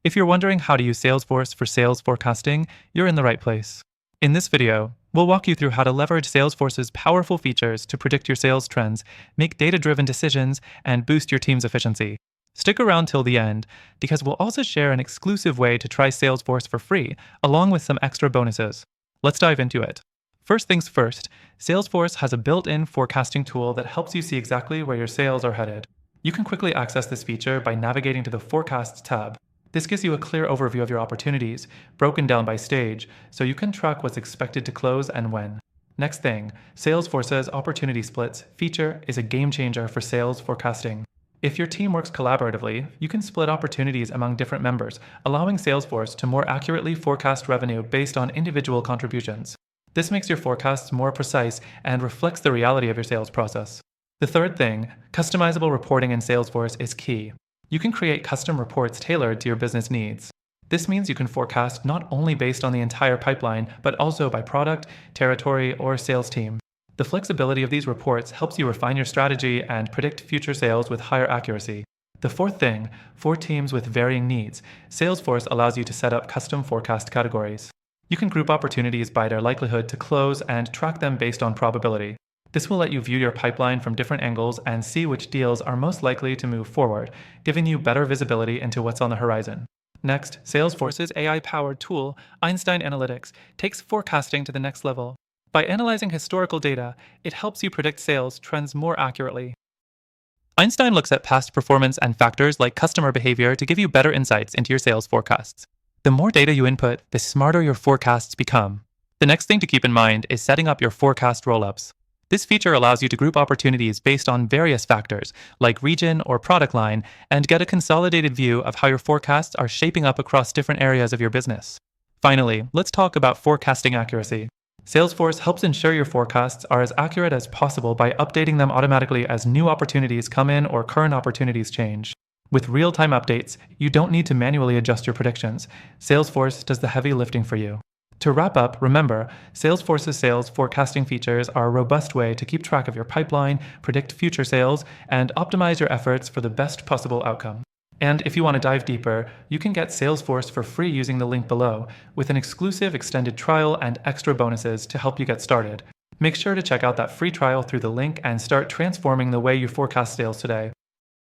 If you're wondering how to use Salesforce for sales forecasting, you're in the right place. In this video, we'll walk you through how to leverage Salesforce's powerful features to predict your sales trends, make data-driven decisions, and boost your team's efficiency. Stick around till the end, because we'll also share an exclusive way to try Salesforce for free, along with some extra bonuses. Let's dive into it. First things first, Salesforce has a built-in forecasting tool that helps you see exactly where your sales are headed. You can quickly access this feature by navigating to the Forecasts tab. This gives you a clear overview of your opportunities, broken down by stage, so you can track what's expected to close and when. Next thing, Salesforce's Opportunity Splits feature is a game changer for sales forecasting. If your team works collaboratively, you can split opportunities among different members, allowing Salesforce to more accurately forecast revenue based on individual contributions. This makes your forecasts more precise and reflects the reality of your sales process. The third thing, customizable reporting in Salesforce is key. You can create custom reports tailored to your business needs. This means you can forecast not only based on the entire pipeline, but also by product, territory, or sales team. The flexibility of these reports helps you refine your strategy and predict future sales with higher accuracy. The fourth thing, for teams with varying needs, Salesforce allows you to set up custom forecast categories. You can group opportunities by their likelihood to close and track them based on probability. This will let you view your pipeline from different angles and see which deals are most likely to move forward, giving you better visibility into what's on the horizon. Next, Salesforce's AI-powered tool, Einstein Analytics, takes forecasting to the next level. By analyzing historical data, it helps you predict sales trends more accurately. Einstein looks at past performance and factors like customer behavior to give you better insights into your sales forecasts. The more data you input, the smarter your forecasts become. The next thing to keep in mind is setting up your forecast rollups. This feature allows you to group opportunities based on various factors, like region or product line, and get a consolidated view of how your forecasts are shaping up across different areas of your business. Finally, let's talk about forecasting accuracy. Salesforce helps ensure your forecasts are as accurate as possible by updating them automatically as new opportunities come in or current opportunities change. With real-time updates, you don't need to manually adjust your predictions. Salesforce does the heavy lifting for you. To wrap up, remember, Salesforce's sales forecasting features are a robust way to keep track of your pipeline, predict future sales, and optimize your efforts for the best possible outcome. And if you want to dive deeper, you can get Salesforce for free using the link below, with an exclusive extended trial and extra bonuses to help you get started. Make sure to check out that free trial through the link and start transforming the way you forecast sales today.